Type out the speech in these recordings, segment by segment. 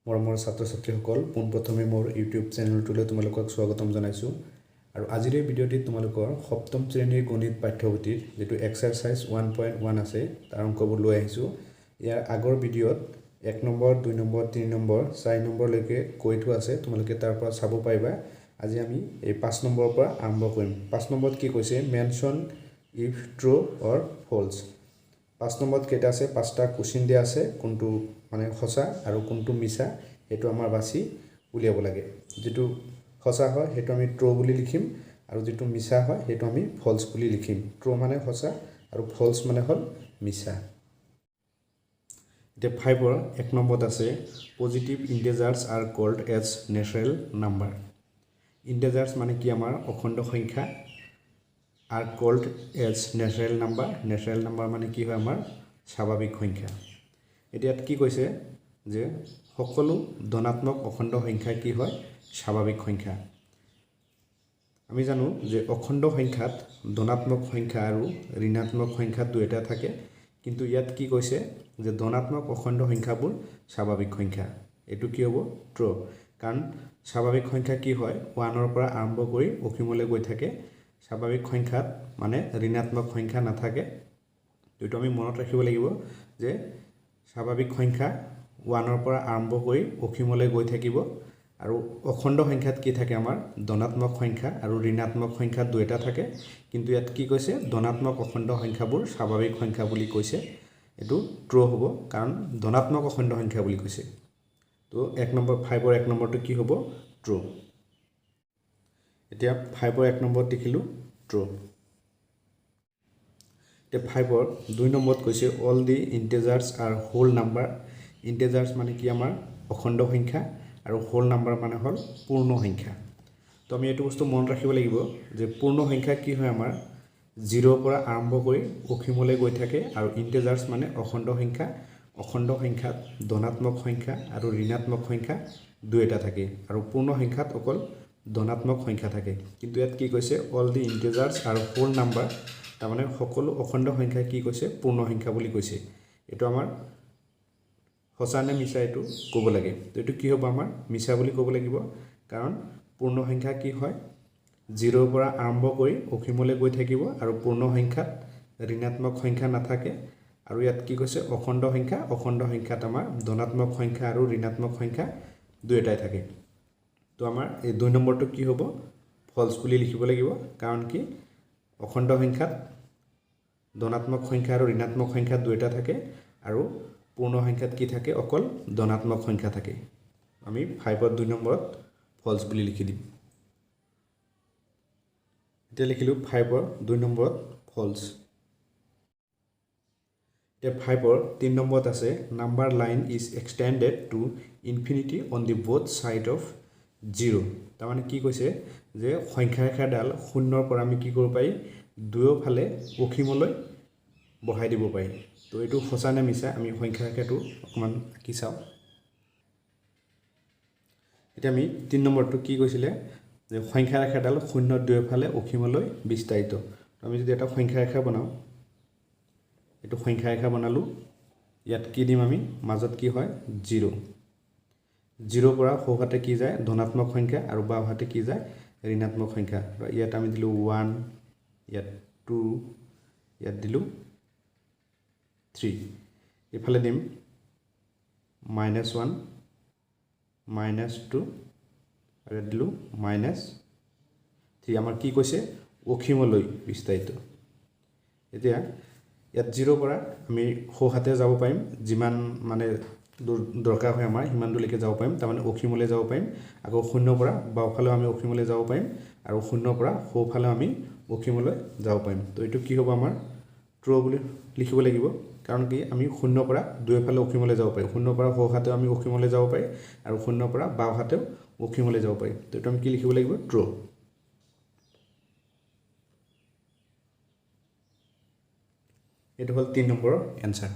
মৰমৰ ছাত্ৰ ছাত্ৰীসকল পোনপ্ৰথমে মোৰ ইউটিউব চেনেলটোলৈ তোমালোকক স্বাগতম জনাইছোঁ আৰু আজিৰ এই ভিডিঅ'টিত তোমালোকৰ সপ্তম শ্ৰেণীৰ গণিত পাঠ্যপুথিৰ যেটো এক্সাৰসাইজ 1.1 আছে তাৰ অংকবোৰ লৈ আহিছোঁ। ইয়াৰ আগৰ ভিডিঅ'ত 1 নম্বৰ 2 নম্বৰ 3 নম্বৰ 4 নম্বৰলৈকে কৈ থোৱা আছে, তোমালোকে তাৰ পৰা চাব পাৰিবা। আজি আমি এই 5 নম্বৰৰ পৰা আৰম্ভ কৰিম। 5 নম্বৰত কি কৈছে, মেনশ্যন ইফ ট্ৰু অৰ ফলছ। 5 নম্বৰত কেইটা আছে, 5টা কোশ্চেন দিয়া আছে, কোনটো মানে সঁচা আৰু কোনটো মিছা সেইটো আমাৰ বাছি উলিয়াব লাগে। যেটো সঁচা হয় সেইটো আমি ট্ৰু বুলি লিখিম আৰু যেটো মিছা হয় সেইটো আমি ফলছ বুলি লিখিম। ট্ৰু মানে সঁচা আৰু ফলছ মানে হ'ল মিছা। এতিয়া 5ৰ 1 নম্বৰত আছে positive integers are called as natural number. Integers মানে কি আমাৰ অখণ্ড সংখ্যা, are called as natural number. Natural number মানে কি হয় আমাৰ স্বাভাৱিক সংখ্যা। এতিয়া কি কৈছে যে সকলো ধনাত্মক অখণ্ড সংখ্যা কি হয় স্বাভাৱিক সংখ্যা। আমি জানো যে অখণ্ড সংখ্যাত ধনাত্মক সংখ্যা আৰু ঋণাত্মক সংখ্যা দুটা থাকে, কিন্তু ইয়াত কি কৈছে যে ধনাত্মক অখণ্ড সংখ্যাবোৰ স্বাভাৱিক সংখ্যা। এটো কি হ'ব ট্ৰু, কাৰণ স্বাভাৱিক সংখ্যা কি হয় 1ৰ পৰা আৰম্ভ কৰি অসীমলৈ গৈ থাকে। স্বাভাৱিক সংখ্যাত মানে ঋণাত্মক সংখ্যা নাথাকে। এইটো আমি মনত ৰাখিব লাগিব যে স্বাভাৱিক সংখ্যা 1ৰ পৰা আৰম্ভ কৰি অসীমলৈ গৈ থাকিব আৰু অখণ্ড সংখ্যাত কি থাকে আমাৰ ধনাত্মক সংখ্যা আৰু ঋণাত্মক সংখ্যা দুটা থাকে, কিন্তু ইয়াত কি কৈছে ধনাত্মক অখণ্ড সংখ্যাবোৰ স্বাভাৱিক সংখ্যা বুলি কৈছে। এটো ট্ৰু হ'ব কাৰণ ধনাত্মক অখণ্ড সংখ্যা বুলি কৈছে। তো 1 নম্বৰ 5ৰ 1 নম্বৰটো কি হ'ব ট্ৰু। এতিয়া 5ৰ 1 নম্বৰত লিখিলোঁ ট্ৰু। এতিয়া 5ৰ 2 নম্বৰত কৈছে all the integers are whole number. Integers মানে কি আমাৰ অখণ্ড সংখ্যা আৰু হোল নাম্বাৰ মানে হ'ল পূৰ্ণ সংখ্যা। তো আমি এইটো বস্তু মনত ৰাখিব লাগিব যে পূৰ্ণ সংখ্যা কি হয় আমাৰ 0ৰ পৰা আৰম্ভ কৰি অসীমলৈ গৈ থাকে আৰু ইন্টিজাৰ্স মানে অখণ্ড সংখ্যা। অখণ্ড সংখ্যাত ধনাত্মক সংখ্যা আৰু ঋণাত্মক সংখ্যা দুটা থাকে আৰু পূৰ্ণ সংখ্যাত অকল ধনাত্মক সংখ্যা থাকে। কিন্তু ইয়াত কি কৈছে অল দি ইন্টিজাৰ্স আৰু হোল নাম্বাৰ, তাৰমানে সকলো অখণ্ড সংখ্যা কি কৈছে পূৰ্ণ সংখ্যা বুলি কৈছে। এইটো আমাৰ সঁচা নে মিছা এইটো ক'ব লাগে। তো এইটো কি হ'ব আমাৰ মিছা বুলি ক'ব লাগিব, কাৰণ পূৰ্ণ সংখ্যা কি হয় 0ৰ পৰা আৰম্ভ কৰি অসীমলৈ গৈ থাকিব আৰু পূৰ্ণ সংখ্যাত ঋণাত্মক সংখ্যা নাথাকে। আৰু ইয়াত কি কৈছে অখণ্ড সংখ্যা, অখণ্ড সংখ্যাত আমাৰ ধনাত্মক সংখ্যা আৰু ঋণাত্মক সংখ্যা দুটাই থাকে। তো আমাৰ এই 2 নম্বৰটো কি হ'ব ফলছ বুলি লিখিব লাগিব, কাৰণ কি অখণ্ড সংখ্যাত ধনাত্মক সংখ্যা আৰু ঋণাত্মক সংখ্যা দুটা থাকে আৰু পূৰ্ণ সংখ্যাত কি থাকে অকল ধনাত্মক সংখ্যা থাকে। আমি 5ৰ 2 নম্বৰত ফলছ বুলি লিখি দিম। এতিয়া লিখিলোঁ 5ৰ 2 নম্বৰত ফলছ। এতিয়া 5ৰ 3 নম্বৰত আছে number line is extended to infinity on the both side of 0। তাৰমানে কি কৈছে যে সংখ্যা ৰেখাডাল 0ৰ পৰা আমি কি কৰিব পাৰি দুয়োফালে অসীমলৈ বঢ়াই দিব পাৰি। তো এইটো সঁচা নে মিছা আমি সংখ্যা ৰেখাটো অকণমান আঁকি চাওঁ। এতিয়া আমি 3 নম্বৰটো কি কৈছিলে যে সংখ্যা ৰেখাডাল 0ৰ দুয়োফালে অসীমলৈ বিস্তাৰিত। আমি যদি এটা সংখ্যা ৰেখা বনাওঁ, এইটো সংখ্যা ৰেখা বনালোঁ, ইয়াত কি দিম আমি মাজত কি হয় 0। 0ৰ পৰা সোঁহাতে কি যায় ধনাত্মক সংখ্যা আৰু বাওঁহাতে কি যায় ঋণাত্মক সংখ্যা। ইয়াত আমি দিলোঁ 1, ইয়াত 2, ইয়াত দিলোঁ 3, এইফালে দিম -1, -2 আৰু ইয়াত দিলোঁ -3। আমাৰ কি কৈছে অসীমলৈ বিস্তাৰিত। এতিয়া ইয়াত 0ৰ পৰা আমি সোঁহাতে যাব পাৰিম, যিমান মানে দৰকাৰ হয় আমাৰ সিমান দূৰলৈকে যাব পাৰিম, তাৰমানে অসীমলৈ যাব পাৰিম। আকৌ 0ৰ পৰা বাওঁফালেও আমি অসীমলৈ যাব পাৰিম আৰু 0ৰ পৰা সোঁফালেও আমি অসীমলৈ যাব পাৰিম। তো এইটো কি হ'ব আমাৰ ট্ৰু বুলি লিখিব লাগিব, কাৰণ কি আমি 0ৰ পৰা দুয়োফালে অসীমলৈ যাব পাৰিম। 0ৰ পৰা সোঁহাতেও আমি অসীমলৈ যাব পাৰিম আৰু 0ৰ পৰা বাওঁহাতেও অসীমলৈ যাব পাৰিম। তো এইটো আমি কি লিখিব লাগিব ট্ৰু। এইটো হ'ল 3 নম্বৰৰ এনচাৰ।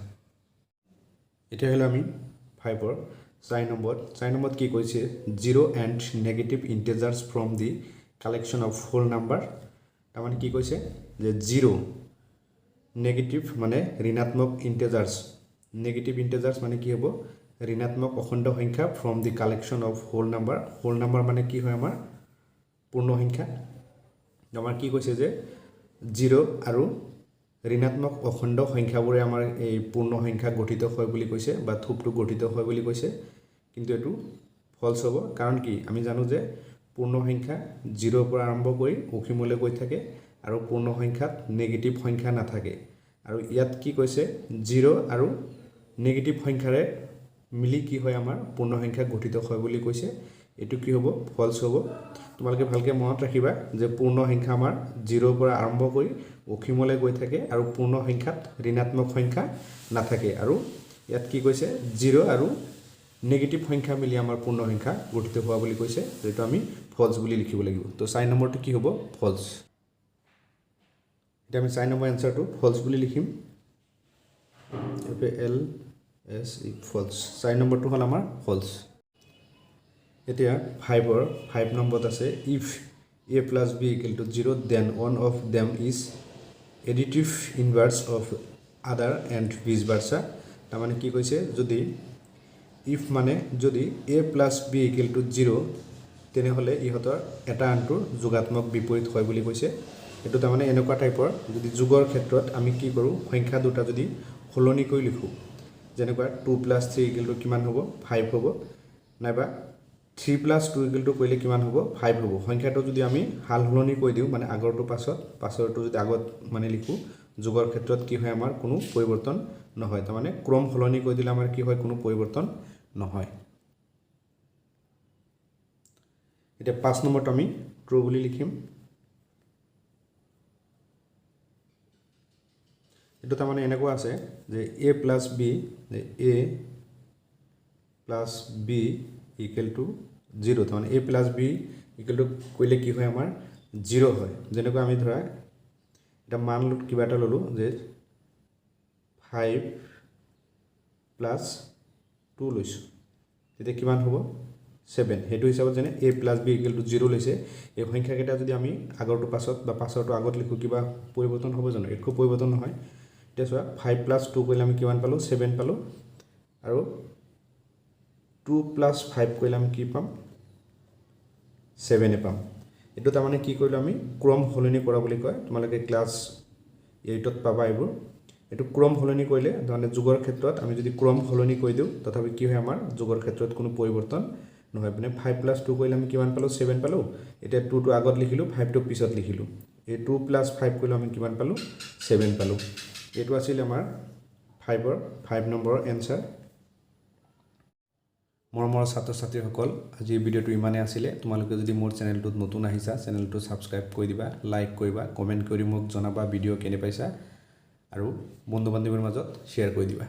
এতিয়া হ'লে আমি 5ৰ 4 নম্বৰত কি কৈছে 0 and negative integers from the collection of whole number. তাৰমানে কি কৈছে যে 0 নেগেটিভ মানে ঋণাত্মক ইন্টিজাৰ্স। নেগেটিভ ইন্টিজাৰ্স মানে কি হ'ব ঋণাত্মক অখণ্ড সংখ্যা from the collection of whole number whole number মানে কি হয় আমাৰ পূৰ্ণ সংখ্যা আমাৰ কি কৈছে যে 0 আৰু ঋণাত্মক অখণ্ড সংখ্যাবোৰে আমাৰ এই পূৰ্ণ সংখ্যা গঠিত হয় বুলি কৈছে বা থোপটো গঠিত হয় বুলি কৈছে কিন্তু এটো ফলছ হ'ব কাৰণ কি আমি জানো যে পূৰ্ণ সংখ্যা 0 পৰা আৰম্ভ কৰি অসীমলৈ গৈ থাকে আৰু পূৰ্ণ সংখ্যাত নেগেটিভ সংখ্যা নাথাকে আৰু ইয়াত কি কৈছে 0 আৰু নেগেটিভ সংখ্যাৰে মিলি কি হয় আমাৰ পূৰ্ণ সংখ্যা গঠিত হয় বুলি কৈছে এটো কি হ'ব ফলছ হ'ব তোমালোকে ভালকে মনত ৰাখিবা যে পূৰ্ণ সংখ্যা আমাৰ 0 পৰা আৰম্ভ কৰি অসীমলৈ গৈ থাকে আৰু পূৰ্ণ সংখ্যাত ঋণাত্মক সংখ্যা নাথাকে আৰু ইয়াত কি কৈছে 0 আৰু নেগেটিভ সংখ্যা মিলি আমাৰ পূৰ্ণ সংখ্যা গঠিত হোৱা বুলি কৈছে যেটো আমি ফলছ বুলি লিখিব লাগিব তো 4 নম্বৰটো কি হ'ব ফলছ এটা আমি 4 নম্বৰ এনসাৰটো ফলছ বুলি লিখিম FAL S ফলছ 4 নম্বৰটো হ'ল আমাৰ ফলছ এতিয়া 5 নম্বৰত আছে if a plus b equal to 0 then one of them is additive inverse of other and vice versa তাৰ মানে কি কৈছে যদি if মানে যদি a plus b equal to 0 তেনেহলে ইহতৰ এটা আনটোৰ যোগাত্মক বিপৰীত হয় বুলি কৈছে এটো তাৰ মানে এনেকুৱা টাইপৰ যদি যোগৰ ক্ষেত্ৰত আমি কি কৰো সংখ্যা দুটা যদি হলনি কৰি লিখো যেনেকুৱা 2 + 3 = কিমান হ'ব 5 হ'ব নাইবা 3 + 2 = কইলে কিমান হ'ব 5 হ'ব সংখ্যাটো যদি আমি হাল হলনি কৈ দিও মানে আগৰটো পাছৰটো যদি আগত মানে লিখো যোগৰ ক্ষেত্ৰত কি হয় আমাৰ কোনো পৰিৱৰ্তন নহয় তাৰ মানে ক্ৰম হলনি কৈ দিলে আমাৰ কি হয় কোনো পৰিৱৰ্তন নহয় এটা 5 নম্বৰটো আমি ট্ৰু বুলি লিখিম এটো তাৰ মানে এনেকুৱা আছে যে a + b a + b = 0 তাৰ মানে a + b = কইলে কি হয় আমাৰ 0 হয় যেনেকৈ আমি ধৰা এটা মান কিবা এটা ললো যে 5 + 2 লৈছো তেতিয়া কিমান হ'ব 7 হেতু হিচাপত যেনে a + b = 0 লৈছে এই সংখ্যা কেইটা যদি আমি আগৰটো পাছত বা পাছৰটো আগত লিখো কিবা পৰিৱৰ্তন হ'ব জানো একো পৰিৱৰ্তন নহয় এতিয়া চোৱা 5 + 2 কইলে আমি কিমান পালো 7 পালো আৰু 2 + 5 কইলে আমি কি পাম 7 পাম এটো তাৰ মানে কি কইলো আমি ক্ৰম হলনি কৰা বুলি কয় তোমালোকে ক্লাস 8 ত পাবা এবোৰ এটো ক্ৰম হলনি কইলে মানে যোগৰ ক্ষেত্ৰত আমি যদি ক্ৰম হলনি কৈ দিও তথাপি কি হয় আমাৰ যোগৰ ক্ষেত্ৰত কোনো পৰিৱৰ্তন নহয় মানে 5 + 2 কইলে আমি কিমান পালো 7 পালো এটা 2 টো আগত লিখিলো 5 টো পিছত লিখিলো এই 2 + 5 কইলে আমি কিমান পালো 7 পালো এটো আছিল আমাৰ 5 নম্বৰৰ এনসাৰ মৰমৰ ছাত্ৰ ছাত্ৰীসকল আজি ভিডিওটো ইমানে আছিল তোমালোকে যদি মোৰ চেনেলটোত নতুন আহিছা চেনেলটো সাবস্ক্ৰাইব কৰি দিবা লাইক কৰিবা কমেন্ট কৰি মোক জনাবা ভিডিও কেনে পাইছা আৰু বন্ধু বান্ধৱীৰ মাজত শেয়াৰ কৰি দিবা